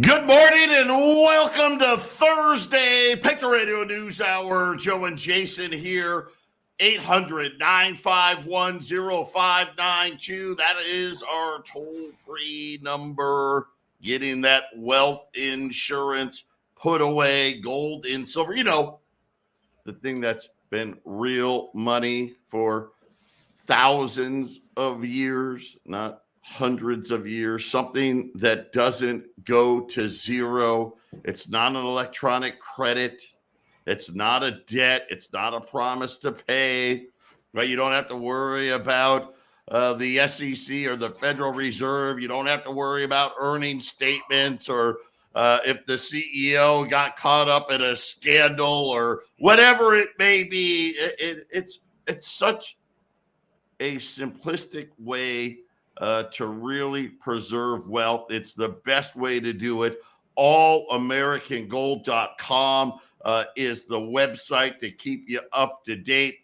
Good morning and welcome to Thursday, Patriot Radio News Hour. Joe and Jason here, 800-951-0592. That is our toll-free number. Getting that wealth insurance put away, gold and silver. You know, the thing that's been real money for thousands of years, not hundreds of years, something that doesn't go to zero. It's not an electronic credit. It's not a debt. It's not a promise to pay, right? You don't have to worry about the SEC or the Federal Reserve. You don't have to worry about earnings statements or if the CEO got caught up in a scandal or whatever it may be. It's such a simplistic way to really preserve wealth. It's the best way to do it. allamericangold.com is the website to keep you up to date.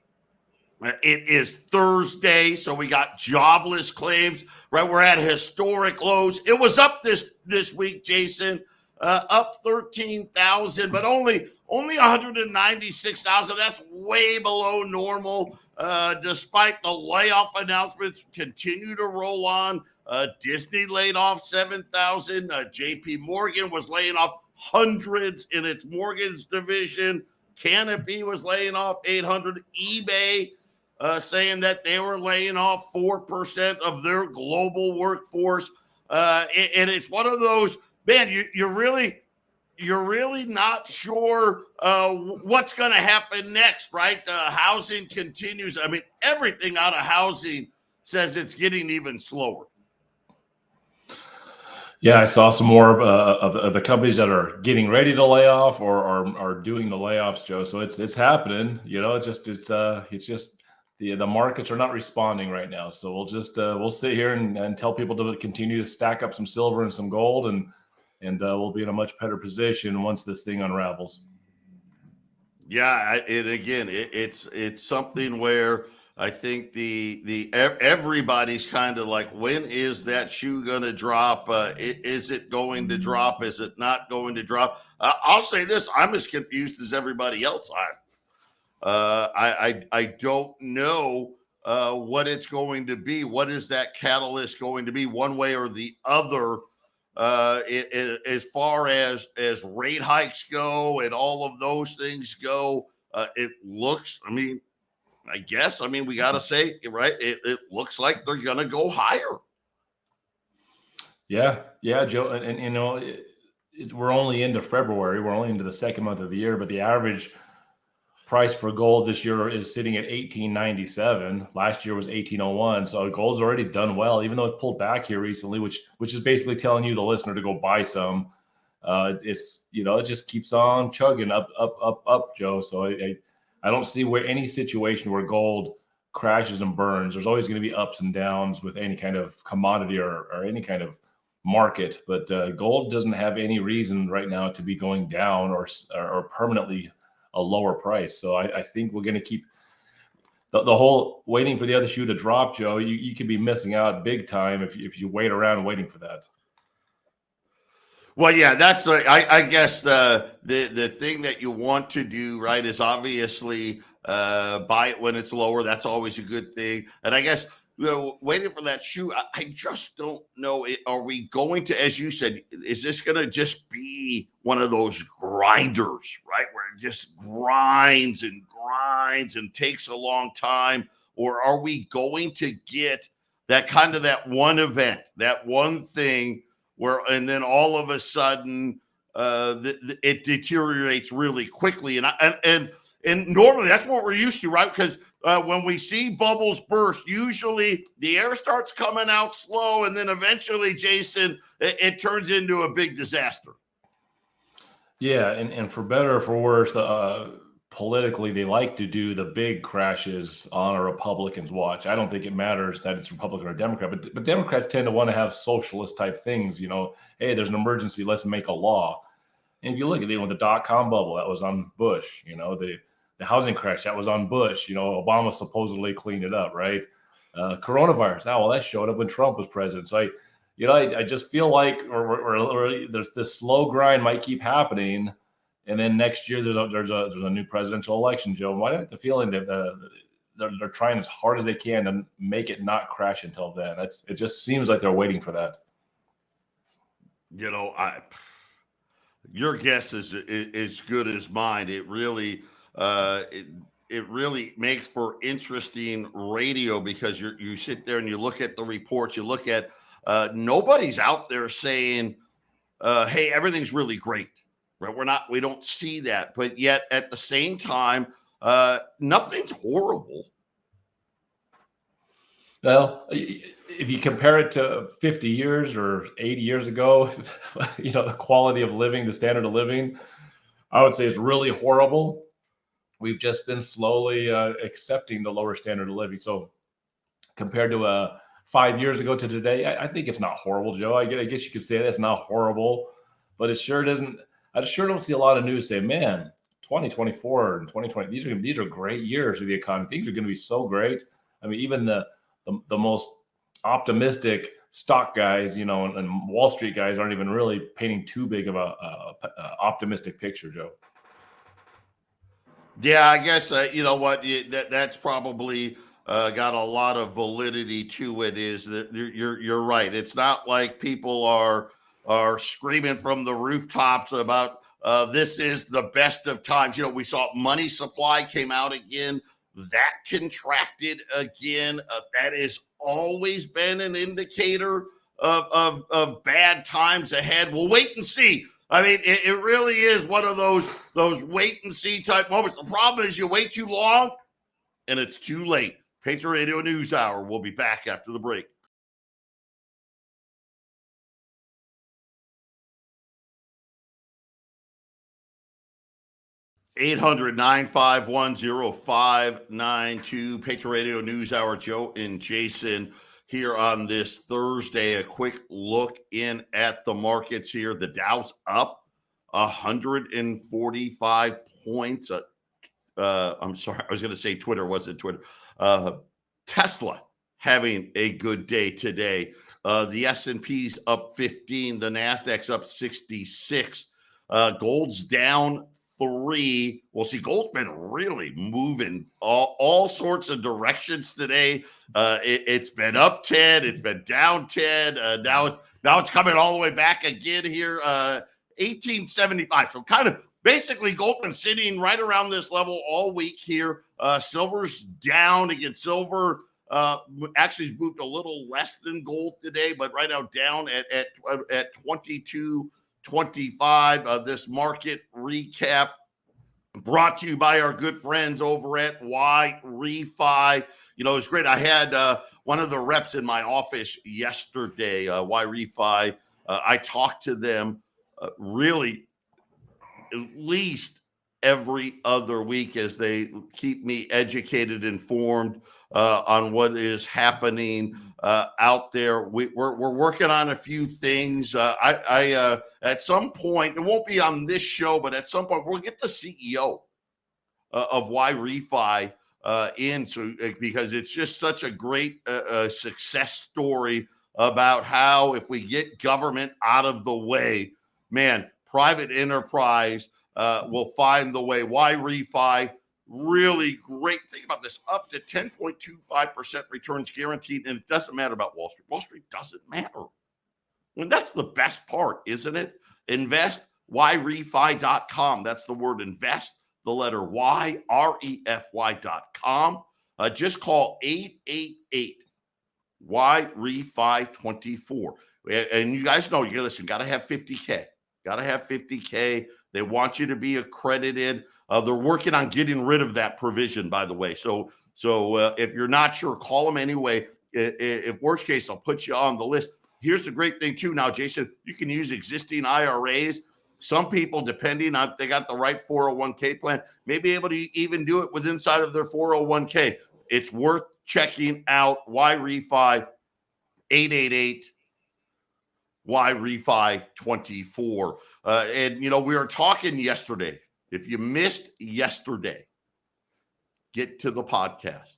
It is Thursday, so we got jobless claims, right? We're at historic lows. It was up this week, Jason, up 13,000, but only 196,000. That's way below normal. Despite the layoff announcements continue to roll on. Disney laid off 7,000. JP Morgan was laying off hundreds in its mortgage division. Canopy was laying off 800. eBay saying that they were laying off 4% of their global workforce. And it's one of those, man, you're really not sure what's going to happen next, right? Housing continues. I mean, everything out of housing says it's getting even slower. Yeah, I saw some more of the companies that are getting ready to lay off or are doing the layoffs, Joe. So it's happening. You know, it's just the markets are not responding right now. So we'll sit here and tell people to continue to stack up some silver and some gold and we'll be in a much better position once this thing unravels. Yeah, it's something where I think the everybody's kind of like, when is that shoe going to drop? Is it going to drop? Is it not going to drop? I'll say this: I'm as confused as everybody else. I don't know what it's going to be. What is that catalyst going to be, one way or the other? As far as rate hikes go and all of those things go, it looks, we got to say, right, it looks like they're going to go higher. Yeah, Joe. And you know, we're only into February. We're only into the second month of the year, but the average price for gold this year is sitting at $1,897. Last year was $1,801. So gold's already done well, even though it pulled back here recently, which is basically telling you, the listener, to go buy some. It's, you know, it just keeps on chugging up, Joe. So I don't see any situation where gold crashes and burns. There's always going to be ups and downs with any kind of commodity or any kind of market. But gold doesn't have any reason right now to be going down or permanently a lower price. So I think we're going to keep the whole waiting for the other shoe to drop, Joe. You could be missing out big time if you wait around waiting for that. Well, yeah, that's I guess the thing that you want to do, right, is obviously buy it when it's lower. That's always a good thing. And I guess, you know, waiting for that shoe, I just don't know. Are we going to, as you said, is this going to just be one of those grinders, right, where it just grinds and takes a long time? Or are we going to get that one event, that one thing where, and then all of a sudden it deteriorates really quickly? And normally that's what we're used to, right? Because when we see bubbles burst, usually the air starts coming out slow, and then eventually, Jason, it turns into a big disaster. Yeah, and for better or for worse, politically, they like to do the big crashes on a Republican's watch. I don't think it matters that it's Republican or Democrat, but Democrats tend to want to have socialist type things. You know, hey, there's an emergency, let's make a law. And if you look at it, with the dot-com bubble, that was on Bush. You know, the housing crash, that was on Bush. You know, Obama supposedly cleaned it up, right? Coronavirus, well, that showed up when Trump was president. So I just feel like or there's this slow grind might keep happening, and then next year there's a new presidential election, Joe. Why do I have the feeling that they're trying as hard as they can to make it not crash until then? It just seems like they're waiting for that. Your guess is as good as mine. It really it really makes for interesting radio because you sit there and you look at the reports. You look at nobody's out there saying, "Hey, everything's really great." Right? We don't see that, but yet at the same time, nothing's horrible. Well, if you compare it to 50 years or 80 years ago, the quality of living, the standard of living, I would say it's really horrible. We've just been slowly accepting the lower standard of living. So compared to 5 years ago to today, I think it's not horrible, Joe. I guess you could say that's not horrible, but it sure doesn't. I sure don't see a lot of news say, man, 2024 and 2020, these are great years for the economy. Things are going to be so great. I mean, even the most optimistic stock guys, and Wall Street guys aren't even really painting too big of a optimistic picture, Joe. Yeah, I guess you know what that's probably got a lot of validity to it. Is that you're right? It's not like people are screaming from the rooftops about this is the best of times. We saw money supply came out again. That contracted again. That has always been an indicator of bad times ahead. We'll wait and see. I mean, it really is one of those wait and see type moments. The problem is you wait too long and it's too late. Patriot Radio News Hour. We'll be back after the break. (800-951-0592) Patriot Radio News Hour. Joe and Jason here on this Thursday. A quick look in at the markets here. The Dow's up 145 points. I'm sorry, I was going to say Twitter, wasn't Twitter. Tesla having a good day today. The S&P's up 15. The Nasdaq's up 66. Gold's down 3. Well, see, gold's been really moving all sorts of directions today. It's been up 10. It's been down 10. Now it's coming all the way back again here. 1875. So kind of basically gold's been sitting right around this level all week here. Silver's down again. Silver actually moved a little less than gold today, but right now down at 22.25. This market recap brought to you by our good friends over at Y-Refi. It's great. I had one of the reps in my office yesterday, Y-Refi. I talked to them really at least every other week as they keep me educated, informed on what is happening out there. We're working on a few things. I at some point, it won't be on this show, but at some point we'll get the CEO of Y-Refi in, so because it's just such a great success story about how if we get government out of the way, man, private enterprise will find the way. Y-Refi, really great thing about this, up to 10.25% returns guaranteed, and it doesn't matter about Wall Street. Wall Street doesn't matter. And that's the best part, isn't it? Invest, yrefi.com. That's the word invest, the letter Y, REFY.com. Just call 888 YREFI24. And you guys know, listen, got to have 50K. Got to have 50K. They want you to be accredited. They're working on getting rid of that provision, by the way. So if you're not sure, call them anyway. If worst case, I'll put you on the list. Here's the great thing too. Now, Jason, you can use existing IRAs. Some people, depending on if they got the right 401k plan, may be able to even do it with inside of their 401k. It's worth checking out. Y-Refi, 888 YREFI24. And, we were talking yesterday. If you missed yesterday, get to the podcast.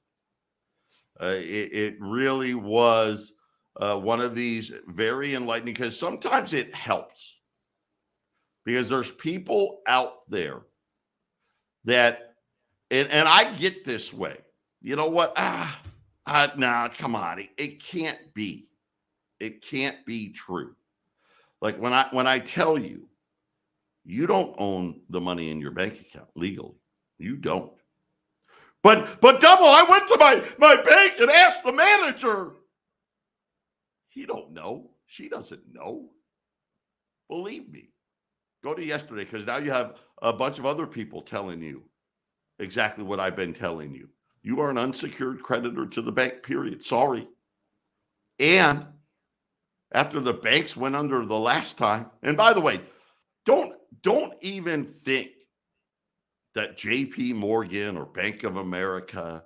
It really was one of these very enlightening, because sometimes it helps, because there's people out there that, and I get this way. You know what? Nah, come on. It can't be. It can't be true. Like when I tell you, you don't own the money in your bank account legally. You don't. But Double, I went to my bank and asked the manager. He don't know. She doesn't know. Believe me. Go to yesterday, because now you have a bunch of other people telling you exactly what I've been telling you. You are an unsecured creditor to the bank, period. Sorry. And after the banks went under the last time, and by the way, don't even think that JP Morgan or Bank of America,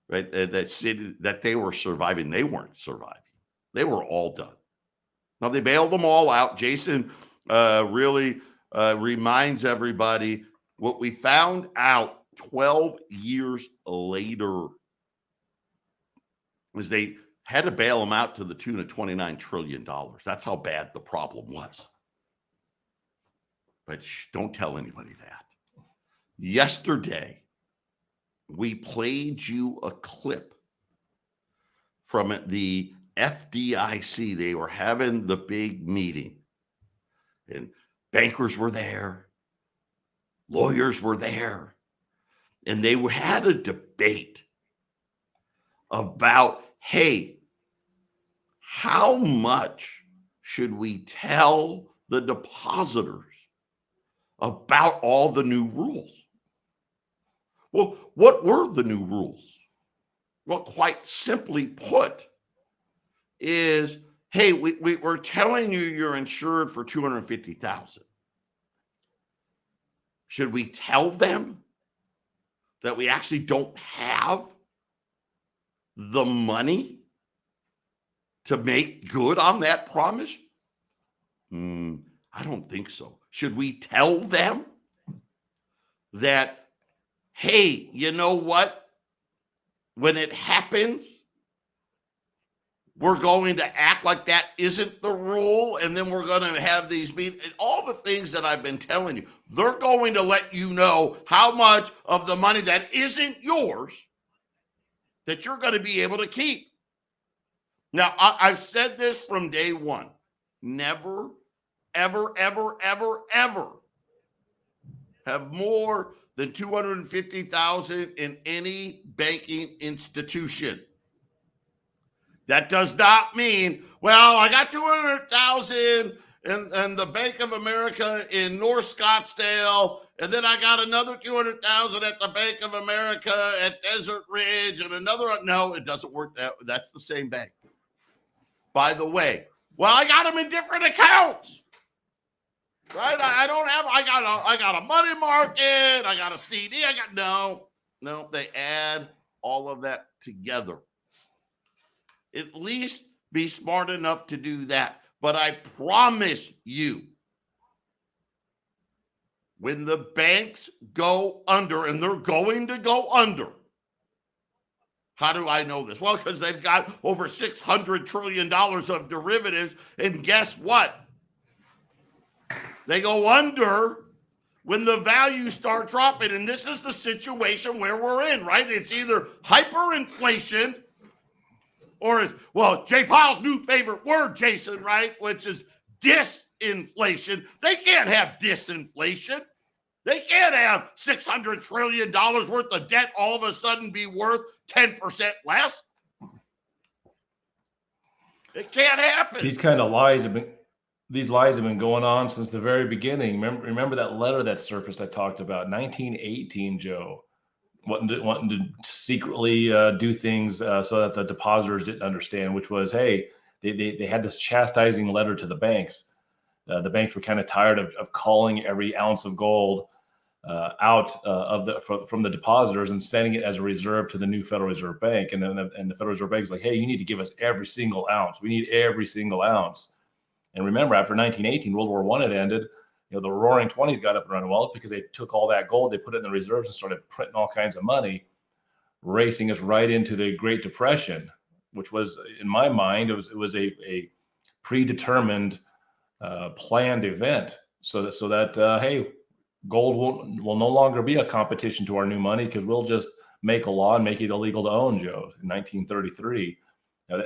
right, that they were surviving. They weren't surviving. They were all done. Now, they bailed them all out. Jason really reminds everybody what we found out 12 years later was they had to bail them out to the tune of $29 trillion. That's how bad the problem was. But don't tell anybody that. Yesterday, we played you a clip from the FDIC. They were having the big meeting, and bankers were there, lawyers were there, and they had a debate about, hey, how much should we tell the depositors about all the new rules? Well, what were the new rules? Well, quite simply put, is, hey, we're telling you you're insured for $250,000. Should we tell them that we actually don't have the money to make good on that promise? I don't think so. Should we tell them that, hey, you know what? When it happens, we're going to act like that isn't the rule, and then we're going to have these meetings. All the things that I've been telling you, they're going to let you know how much of the money that isn't yours that you're going to be able to keep. Now, I've said this from day one. Never, ever, ever, ever, ever have more than $250,000 in any banking institution. That does not mean, well, I got $200,000 in the Bank of America in North Scottsdale, and then I got another $200,000 at the Bank of America at Desert Ridge, and another. No, it doesn't work. That's the same bank. By the way, well, I got them in different accounts. Right? I got a money market, I got a CD, no, they add all of that together. At least be smart enough to do that. But I promise you, when the banks go under, and they're going to go under, how do I know this? Well, because they've got over $600 trillion of derivatives, and guess what? They go under when the values start dropping. And this is the situation where we're in, right? It's either hyperinflation or it's, well, Jay Powell's new favorite word, Jason, right? Which is disinflation. They can't have disinflation. They can't have $600 trillion worth of debt all of a sudden be worth 10% less. It can't happen. These kind of lies have been going on since the very beginning. Remember that letter that surfaced I talked about, 1918, Joe, wanting to secretly do things so that the depositors didn't understand, which was, hey, they had this chastising letter to the banks. The banks were kind of tired of calling every ounce of gold out from the depositors and sending it as a reserve to the new Federal Reserve Bank. And then the Federal Reserve Bank is like, hey, you need to give us every single ounce. We need every single ounce. And remember, after 1918, World War I had ended. The Roaring '20s got up and running. Well, because they took all that gold, they put it in the reserves and started printing all kinds of money, racing us right into the Great Depression, which was, in my mind, it was a predetermined, planned event, so that hey, gold will no longer be a competition to our new money, because we'll just make a law and make it illegal to own, Joe, in 1933. Now,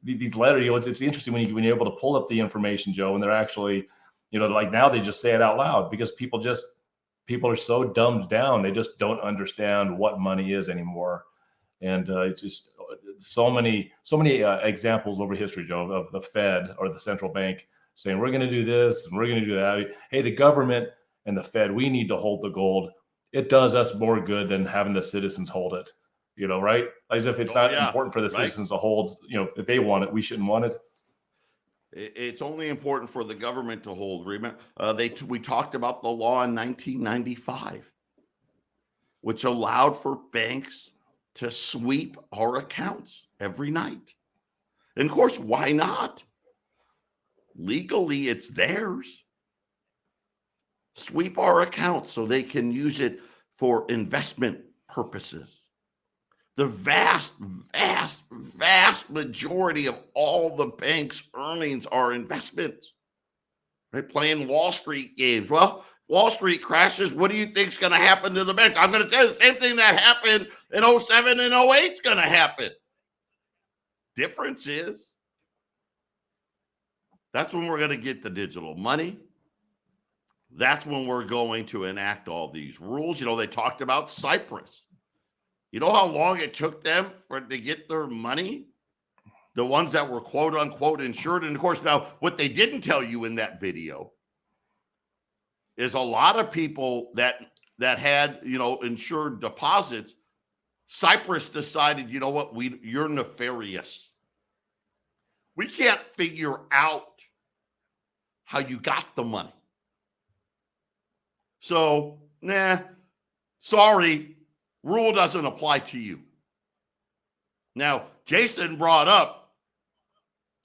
these letters, it's interesting when you're able to pull up the information, Joe, and they're actually, like now they just say it out loud, because people are so dumbed down, they just don't understand what money is anymore. And it's just so many examples over history, Joe, of the Fed or the central bank saying, we're going to do this and we're going to do that. Hey, the government and the Fed, we need to hold the gold. It does us more good than having the citizens hold it, right? As if it's not important for the citizens to hold, if they want it, we shouldn't want it. It's only important for the government to hold. Remember, we talked about the law in 1995, which allowed for banks to sweep our accounts every night. And of course, why not? Legally, it's theirs. Sweep our accounts so they can use it for investment purposes. The vast majority of all the bank's earnings are investments. Right? Playing Wall Street games. Well, Wall Street crashes, what do you think is going to happen to the bank? I'm going to tell you the same thing that happened in 07 and 08 is going to happen. Difference is, that's when we're going to get the digital money. That's when we're going to enact all these rules. They talked about Cyprus. You know how long it took them to get their money? The ones that were quote unquote insured. And of course, now what they didn't tell you in that video is a lot of people that had, insured deposits, Cyprus decided, you know what, you're nefarious. We can't figure out how you got the money. So, sorry, rule doesn't apply to you. Now, Jason brought up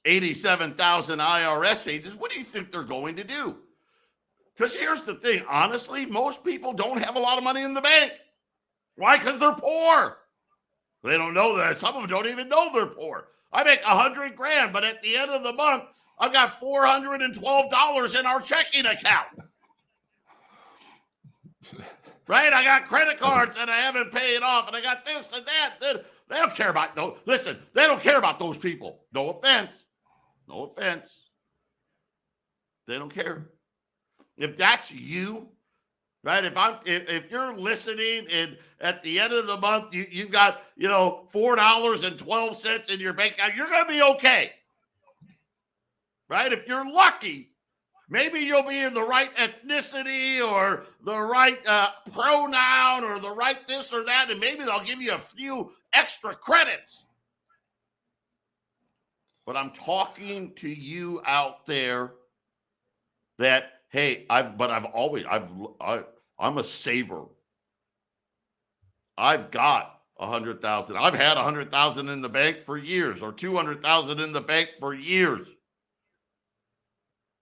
87,000 IRS agents. What do you think they're going to do? Because here's the thing. Honestly, most people don't have a lot of money in the bank. Why? Because they're poor. They don't know that. Some of them don't even know they're poor. I make $100,000, but at the end of the month, I've got $412 in our checking account. Right? I got credit cards that I haven't paid off, and I got this and that. They don't care about those. Listen, they don't care about those people. No offense. They don't care. If that's you, right? If you're listening and at the end of the month you've got $4.12 in your bank account, you're gonna be okay. Right? If you're lucky, maybe you'll be in the right ethnicity or the right pronoun or the right this or that, and maybe they'll give you a few extra credits. But I'm talking to you out there that, hey, I'm a saver. I've got 100,000. I've had 100,000 in the bank for years, or 200,000 in the bank for years.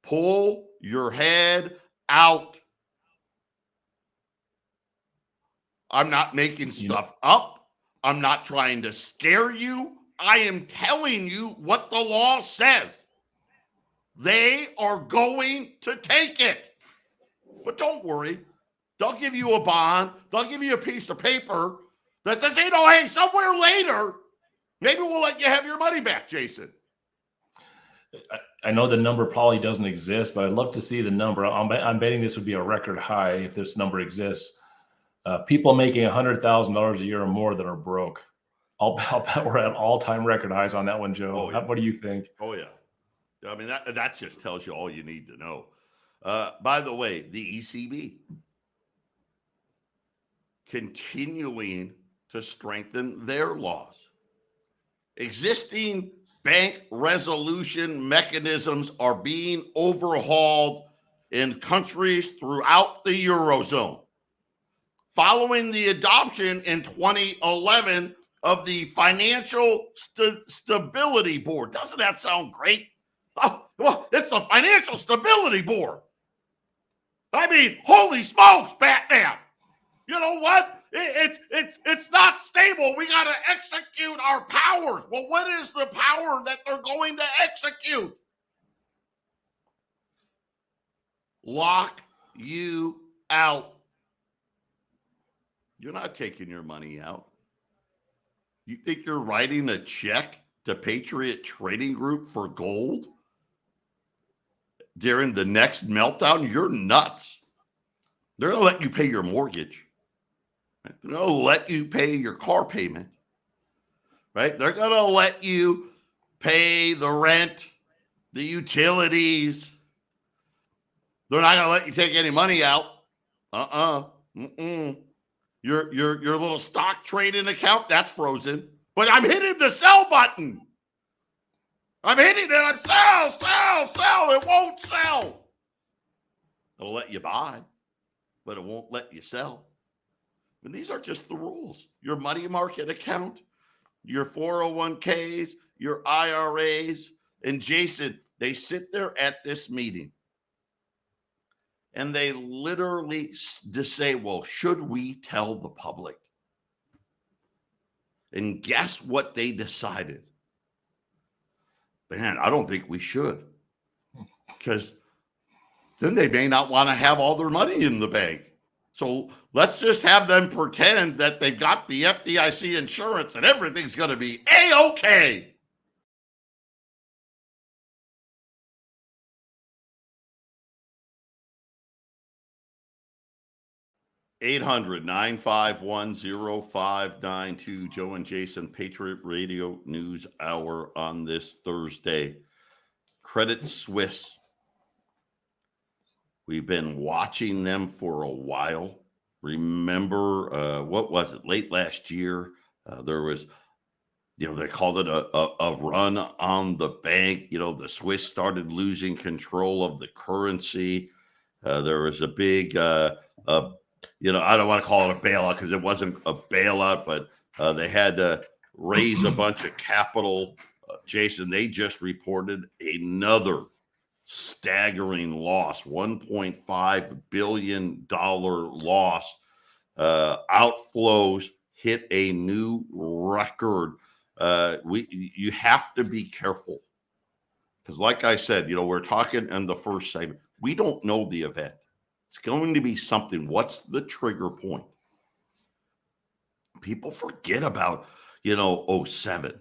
Pull your head out. I'm not making stuff up. I'm not trying to scare you. I am telling you what the law says. They are going to take it. But don't worry. They'll give you a bond. They'll give you a piece of paper that says, hey, somewhere later, maybe we'll let you have your money back, Jason. I know the number probably doesn't exist, but I'd love to see the number. I'm betting this would be a record high if this number exists. People making $100,000 a year or more that are broke. I'll bet we're at all-time record highs on that one, Joe. Oh, yeah. What do you think? Oh, yeah. I mean, that just tells you all you need to know. By the way, the ECB continuing to strengthen their laws. Existing bank resolution mechanisms are being overhauled in countries throughout the Eurozone. Following the adoption in 2011 of the Financial Stability Board. Doesn't that sound great? Oh, well, it's the Financial Stability Board. I mean, holy smokes, Batman. You know what? It's not stable. We got to execute our powers. Well, what is the power that they're going to execute? Lock you out. You're not taking your money out. You think you're writing a check to Patriot Trading Group for gold during the next meltdown? You're nuts. They're going to let you pay your mortgage. They're going to let you pay your car payment. Right? They're going to let you pay the rent, the utilities. They're not going to let you take any money out. Your little stock trading account, that's frozen. But I'm hitting the sell button. I'm hitting it. I'm sell. It won't sell. It'll let you buy, but it won't let you sell. And these are just the rules. Your money market account, your 401ks, your IRAs. And Jason, they sit there at this meeting and they literally just say, well, should we tell the public? And guess what they decided? Man, I don't think we should. Because then they may not want to have all their money in the bank. So let's just have them pretend that they've got the FDIC insurance and everything's going to be A-OK. 800-951-0592. Joe and Jason, Patriot Radio News Hour on this Thursday. Credit Suisse. We've been watching them for a while. Remember, what was it? Late last year, there was, they called it a run on the bank. The Swiss started losing control of the currency. There was a big, I don't want to call it a bailout because it wasn't a bailout, but they had to raise a bunch of capital. Jason, they just reported another staggering loss, $1.5 billion loss. Outflows hit a new record. You have to be careful because, like I said, we're talking in the first segment. We don't know the event. It's going to be something. What's the trigger point? People forget about, 07.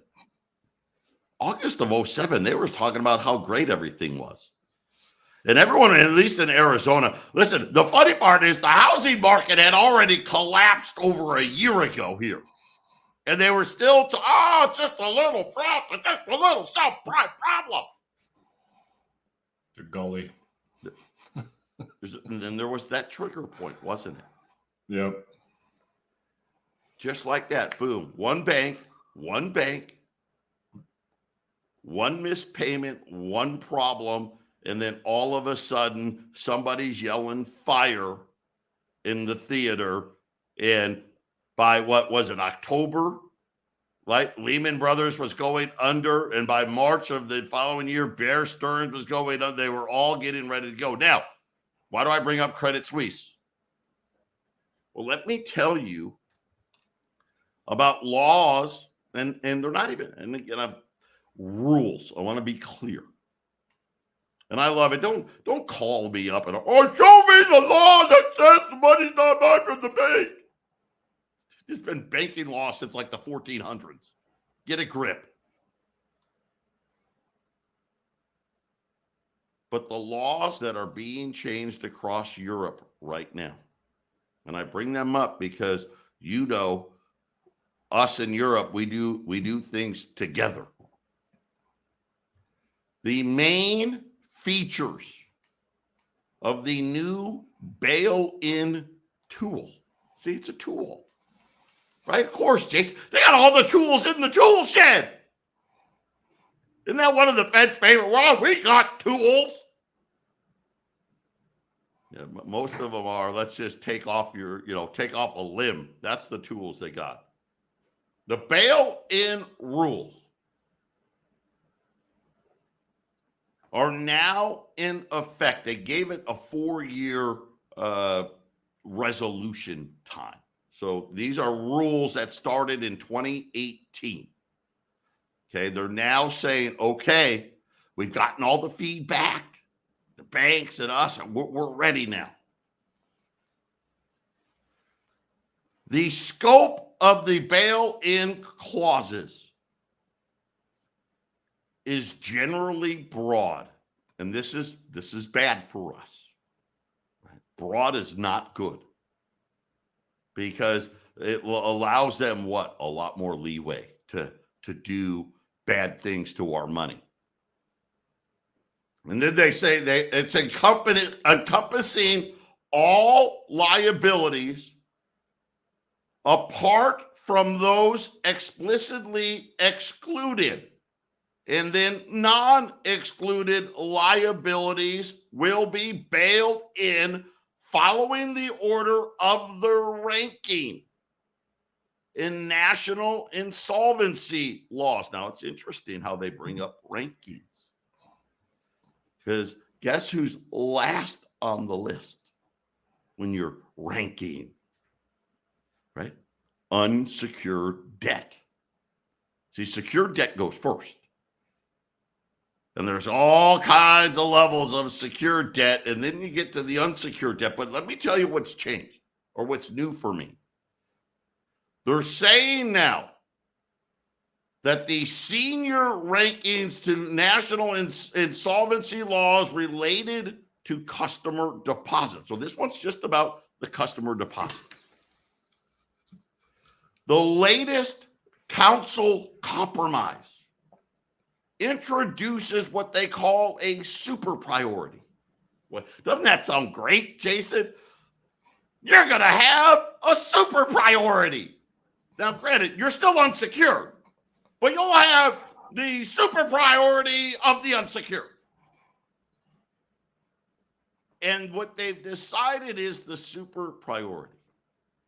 August of 07, they were talking about how great everything was. And everyone, at least in Arizona, listen, the funny part is the housing market had already collapsed over a year ago here. And they were still, just a little fraud, just a little subprime problem. The gully. And then there was that trigger point, wasn't it? Yep. Just like that, boom. One bank, one missed payment, one problem, and then all of a sudden somebody's yelling fire in the theater. And by what was it, October? Like Lehman Brothers was going under, and by March of the following year, Bear Stearns was going under. They were all getting ready to go. Now, why do I bring up Credit Suisse? Well, let me tell you about laws, and they're not even, and again, rules. I want to be clear. And I love it. Don't call me up and, show me the law that says the money's not mine from the bank. It's been banking law since like the 1400s. Get a grip. But the laws that are being changed across Europe right now, and I bring them up because us in Europe, we do things together. The main features of the new bail-in tool. See, it's a tool, right? Of course, Jason, they got all the tools in the tool shed. Isn't that one of the Fed's favorite words? We got tools. Yeah, most of them are, let's just take off a limb. That's the tools they got. The bail-in rules are now in effect. They gave it a 4-year resolution time. So these are rules that started in 2018. Okay, they're now saying, okay, we've gotten all the feedback, the banks and us, and we're ready now. The scope of the bail-in clauses is generally broad, and this is bad for us. Broad is not good because it allows them a lot more leeway to do bad things to our money. And then they say it's encompassing all liabilities apart from those explicitly excluded. And then non-excluded liabilities will be bailed in following the order of the ranking in national insolvency laws. Now, it's interesting how they bring up rankings, because guess who's last on the list when you're ranking, right? Unsecured debt. See, secured debt goes first. And there's all kinds of levels of secured debt, and then you get to the unsecured debt. But let me tell you what's changed, or what's new for me. They're saying now that the senior rankings to national insolvency laws related to customer deposits. So this one's just about the customer deposit. The latest council compromise introduces what they call a super priority. What, doesn't that sound great, Jason? You're going to have a super priority. Now, granted, you're still unsecured, but you'll have the super priority of the unsecured. And what they've decided is the super priority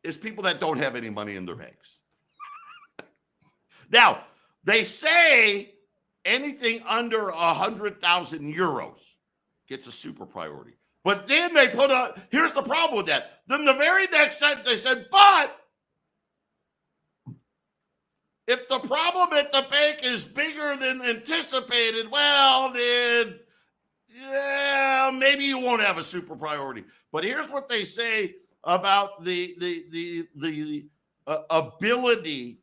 is people that don't have any money in their banks. Now, they say anything under 100,000 euros gets a super priority. But then they here's the problem with that. Then the very next sentence they said, but if the problem at the bank is bigger than anticipated, well, then, yeah, maybe you won't have a super priority. But here's what they say about the ability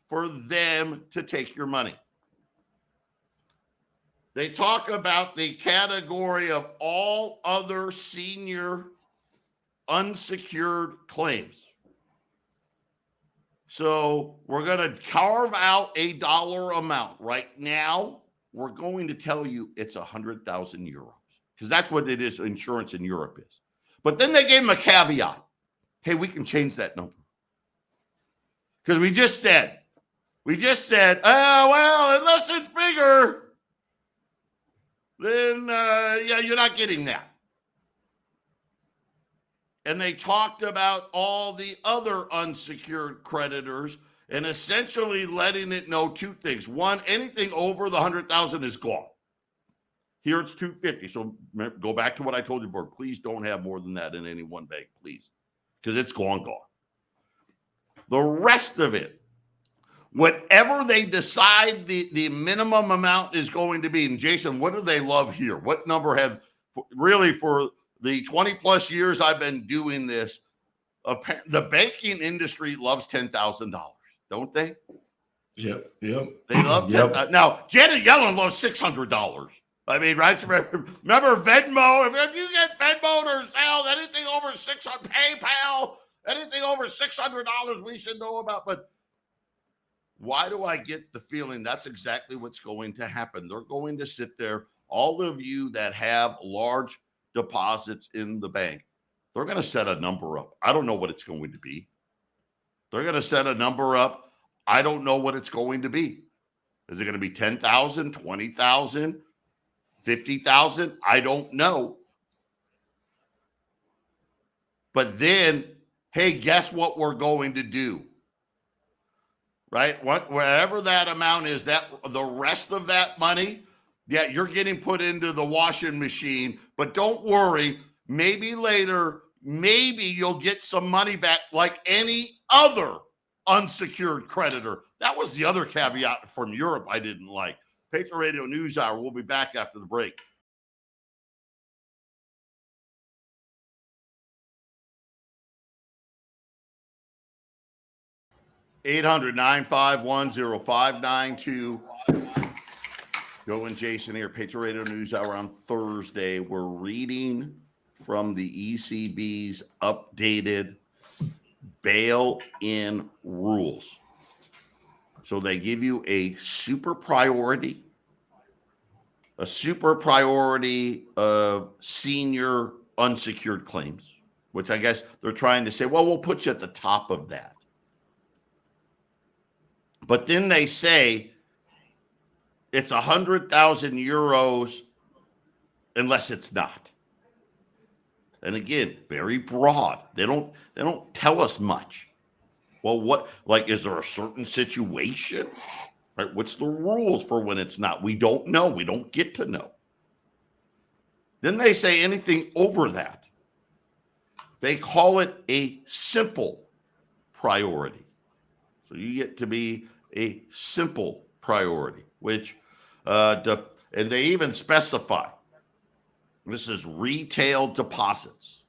for them to take your money. They talk about the category of all other senior unsecured claims. So we're going to carve out a dollar amount. Right now, we're going to tell you it's 100,000 euros because that's what it is. Insurance in Europe is. But then they gave them a caveat. Hey, we can change that number. Because we just said, oh, well, unless it's bigger, then, you're not getting that. And they talked about all the other unsecured creditors and essentially letting it know two things. One, anything over the 100,000 is gone. Here it's 250. So go back to what I told you before. Please don't have more than that in any one bank, please, because it's gone. The rest of it, whatever they decide the minimum amount is going to be. And Jason, what do they love here? What number have really for the 20 plus years I've been doing this? The banking industry loves $10,000, don't they? Yep. They love $10,000. Now, Janet Yellen loves $600. I mean, right? Remember Venmo? If you get Venmo or Zelle, anything over $600, PayPal, anything over $600, we should know about. But why do I get the feeling that's exactly what's going to happen? They're going to sit there, all of you that have large deposits in the bank, they're going to set a number up. I don't know what it's going to be. They're going to set a number up. I don't know what it's going to be. Is it going to be 10,000, 20,000, 50,000? I don't know. But then, hey, guess what we're going to do? Right? Whatever that amount is, that the rest of that money, yeah, you're getting put into the washing machine. But don't worry, maybe later maybe you'll get some money back like any other unsecured creditor. That was the other caveat from Europe I didn't like. Patriot Radio News Hour. We'll be back after the break. (800-951-0592). Joe and Jason here, Patriot Radio News Hour on Thursday. We're reading from the ECB's updated bail-in rules. So they give you a super priority of senior unsecured claims, which I guess they're trying to say, well, we'll put you at the top of that. But then they say it's 100,000 euros unless it's not. And again, very broad. They don't tell us much. Well, what, like, is there a certain situation? Right? What's the rules for when it's not? We don't know. We don't get to know. Then they say anything over that, they call it a simple priority. So you get to be a simple priority, which, and they even specify, this is retail deposits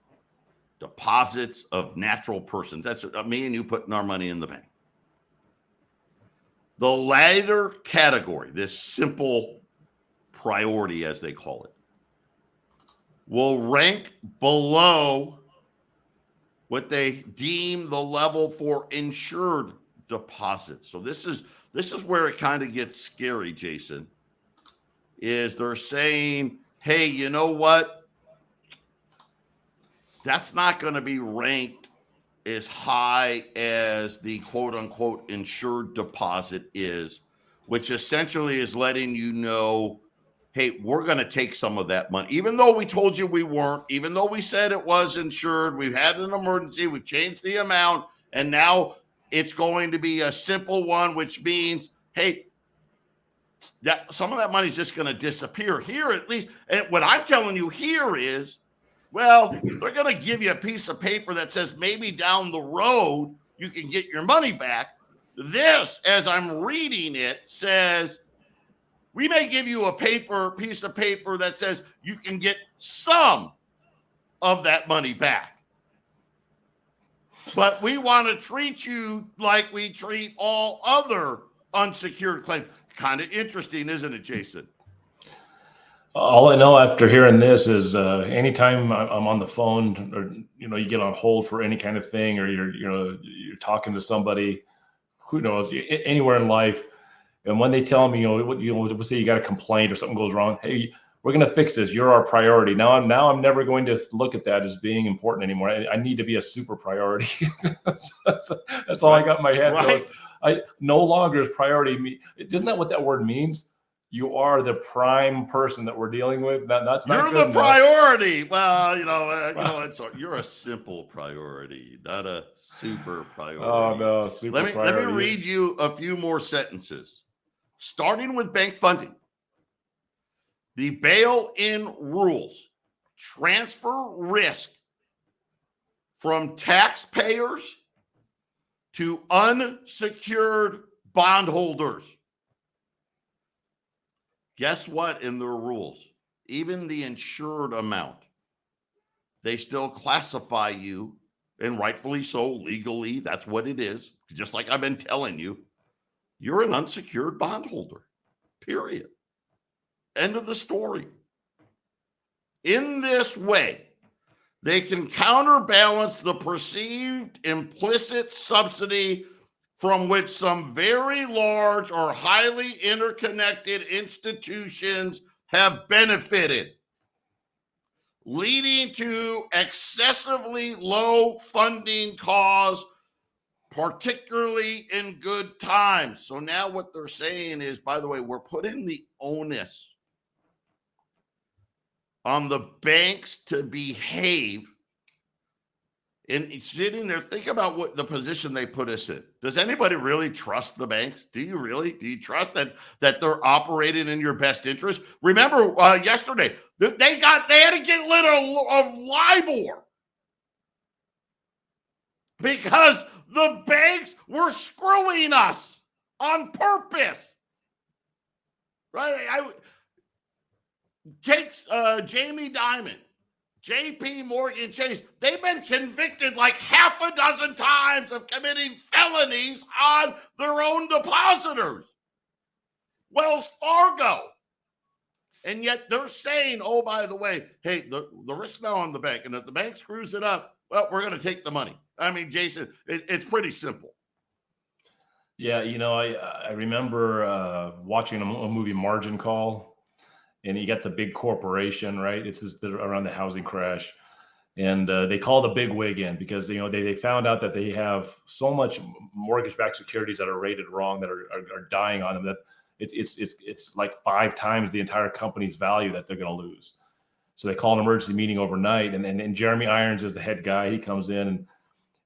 of natural persons. That's me and you putting our money in the bank. The latter category, this simple priority, as they call it, will rank below what they deem the level for insured deposits. So this is where it kind of gets scary, Jason, is they're saying, hey, you know what? That's not going to be ranked as high as the quote unquote insured deposit is, which essentially is letting you know, hey, we're going to take some of that money. Even though we told you we weren't, even though we said it was insured, we've had an emergency, we've changed the amount, and now it's going to be a simple one, which means, hey, that some of that money is just going to disappear here at least. And what I'm telling you here is, well, they're going to give you a piece of paper that says maybe down the road you can get your money back. This, as I'm reading it, says we may give you a piece of paper that says you can get some of that money back. But we want to treat you like we treat all other unsecured claims. Kind of interesting, isn't it, Jason? All I know after hearing this is anytime I'm on the phone, or you get on hold for any kind of thing, or you're talking to somebody, who knows, anywhere in life, and when they tell me, let's say you got a complaint or something goes wrong, hey, we're going to fix this. You're our priority. Now I'm never going to look at that as being important anymore. I need to be a super priority. that's all I got in my head. Right. I no longer is priority. Isn't that what that word means? You are the prime person that we're dealing with. That's not You're good the enough. Priority. Well, you're a simple priority, not a super priority. Oh no, super priority. Let me read you a few more sentences. Starting with bank funding, the bail-in rules transfer risk from taxpayers to unsecured bondholders. Guess what? In their rules, even the insured amount, they still classify you, and rightfully so, legally, that's what it is. Just like I've been telling you, you're an unsecured bondholder, period. End of the story. In this way, they can counterbalance the perceived implicit subsidy from which some very large or highly interconnected institutions have benefited, leading to excessively low funding costs, particularly in good times. So now what they're saying is, by the way, we're putting the onus on the banks to behave. And sitting there, think about what the position they put us in. Does anybody really trust the banks? Do you really? Do you trust that they're operating in your best interest? Remember yesterday, they had to get rid of LIBOR. because the banks were screwing us on purpose. Right? Jamie Dimon, JP Morgan Chase, they've been convicted like half a dozen times of committing felonies on their own depositors. Wells Fargo. And yet they're saying, oh, by the way, hey, the risk now on the bank. And if the bank screws it up, well, we're going to take the money. I mean, Jason, it's pretty simple. Yeah, I remember watching a movie, Margin Call, and you got the big corporation, right? It's just around the housing crash. And they call the big wig in because, they found out that they have so much mortgage-backed securities that are rated wrong that are dying on them that it's like 5 times the entire company's value that they're going to lose. So they call an emergency meeting overnight, and Jeremy Irons is the head guy. He comes in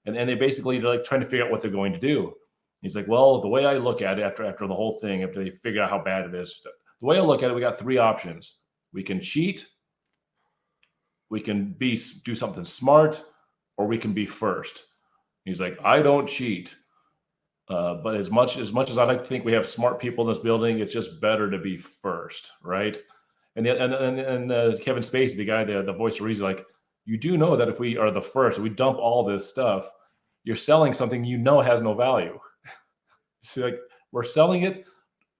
and they basically are like trying to figure out what they're going to do. He's like, well, the way I look at it after the whole thing, after they figure out how bad it is, the way I look at it, we got 3 options. We can cheat, we can do something smart, or we can be first. He's like, I don't cheat. But as much as I like to think we have smart people in this building, it's just better to be first, right? And Kevin Spacey, the guy, the voice of reason, like, you do know that if we are the first, we dump all this stuff, you're selling something has no value. See, like, we're selling it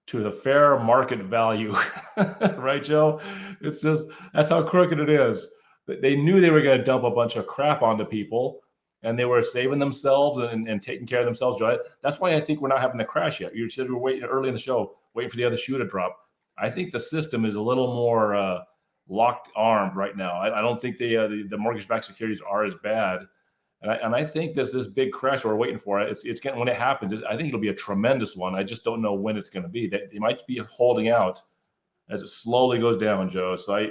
to the fair market value, right, Joe? It's just, that's how crooked it is. They knew they were going to dump a bunch of crap onto people, and they were saving themselves and taking care of themselves, Joe. That's why I think we're not having the crash yet. You said we're waiting early in the show, waiting for the other shoe to drop. I think the system is a little more locked armed right now. I don't think the mortgage-backed securities are as bad. And I think this big crash we're waiting for, it's getting, when it happens, I think it'll be a tremendous one. I just don't know when it's going to be. They might be holding out as it slowly goes down, Joe. So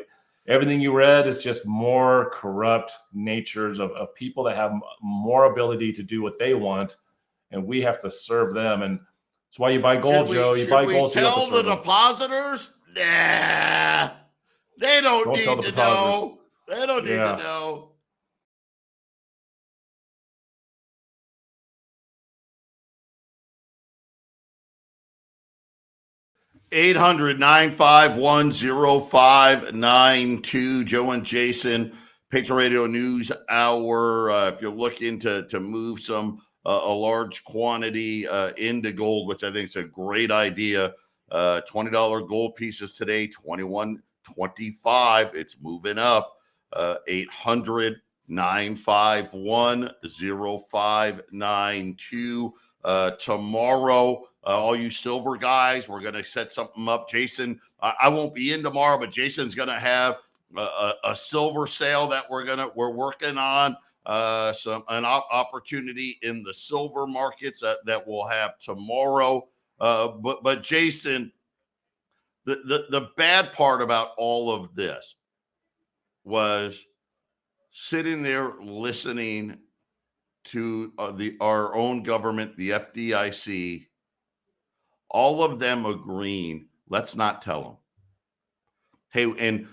everything you read is just more corrupt natures of people that have more ability to do what they want, and we have to serve them. And that's why you buy gold, Joe. You buy gold. Tell the depositors? Nah, they don't need to know. They don't need to know. (800-951-0592). Joe and Jason, Patriot Radio News Hour. If you're looking to move a large quantity into gold, which I think is a great idea, $20 gold pieces today, $21.25. It's moving up. 800-951-0592. Tomorrow, all you silver guys, we're going to set something up. Jason, I won't be in tomorrow, but Jason's going to have a silver sale that we're working on. An opportunity in the silver markets that we'll have tomorrow. But Jason, the bad part about all of this was sitting there listening to our own government, the FDIC, all of them agreeing, let's not tell them. Hey, and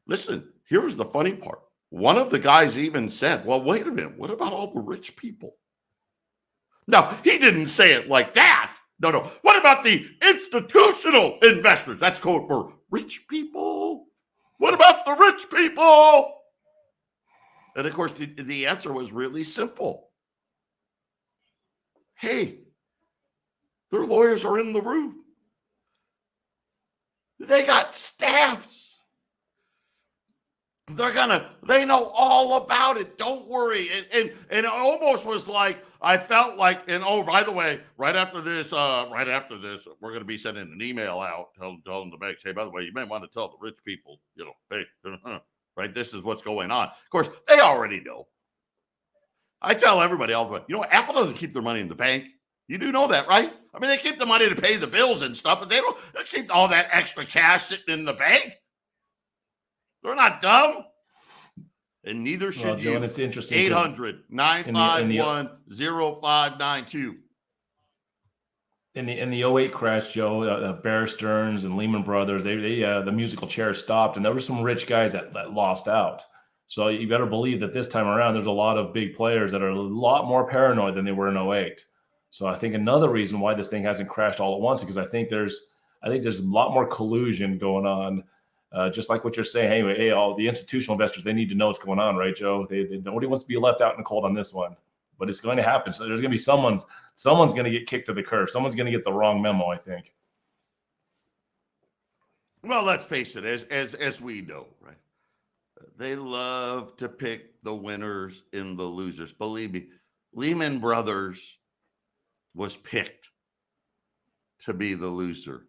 listen, here's the funny part. One of the guys even said, well, wait a minute, what about all the rich people? Now, he didn't say it like that. No. What about the institutional investors? That's code for rich people. What about the rich people? And of course, the answer was really simple. Hey, their lawyers are in the room. They got staffs. They know all about it. Don't worry. And it almost was like, I felt like, and oh, by the way, right after this, we're going to be sending an email out telling the banks, hey, by the way, you may want to tell the rich people, hey, right, this is what's going on. Of course, they already know. I tell everybody all the way, Apple doesn't keep their money in the bank. You do know that, right? I mean, they keep the money to pay the bills and stuff, but they don't keep all that extra cash sitting in the bank. They're not dumb. And neither should you. Joe, it's interesting. 800-951-0592. In the 08 crash, Joe, Bear Stearns and Lehman Brothers, they the musical chairs stopped, and there were some rich guys that lost out. So you better believe that this time around, there's a lot of big players that are a lot more paranoid than they were in 08. So I think another reason why this thing hasn't crashed all at once is because I think there's a lot more collusion going on. Just like what you're saying, hey, all the institutional investors, they need to know what's going on, right, Joe? Nobody wants to be left out in the cold on this one, but it's going to happen. So there's going to be someone's going to get kicked to the curb. Someone's going to get the wrong memo, I think. Well, let's face it, as we know, right? They love to pick the winners and the losers. Believe me, Lehman Brothers was picked to be the loser.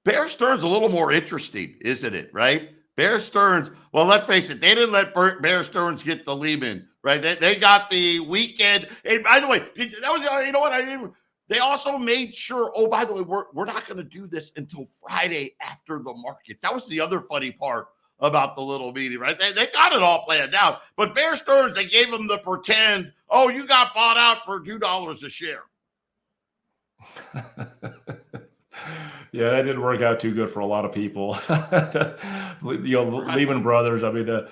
Bear Stearns a little more interesting, isn't it, right? Bear Stearns, well, let's face it, they didn't let Bear Stearns get the Lehman, right? They got the weekend. And by the way, that was, you know what, they also made sure, oh, by the way, we're not going to do this until Friday after the markets. That was the other funny part about the little meeting, right? They got it all planned out. But Bear Stearns, they gave them the pretend, oh, you got bought out for $2 a share. Yeah, that didn't work out too good for a lot of people. Lehman Brothers, I mean,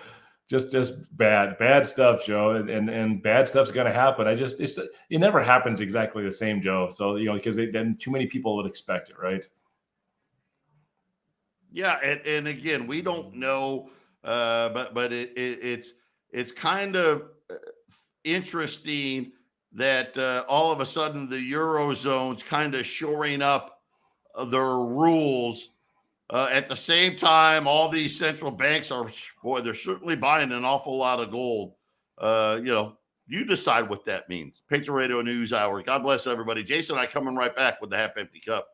just bad stuff, Joe, and bad stuff's going to happen. It never happens exactly the same, Joe. So, because then too many people would expect it, right? Yeah, and again, we don't know, but it's kind of interesting that all of a sudden the Eurozone's kind of shoring up their rules. At the same time, all these central banks they're certainly buying an awful lot of gold. You decide what that means. Patriot Radio News Hour. God bless everybody. Jason and I coming right back with the Half Empty Cup.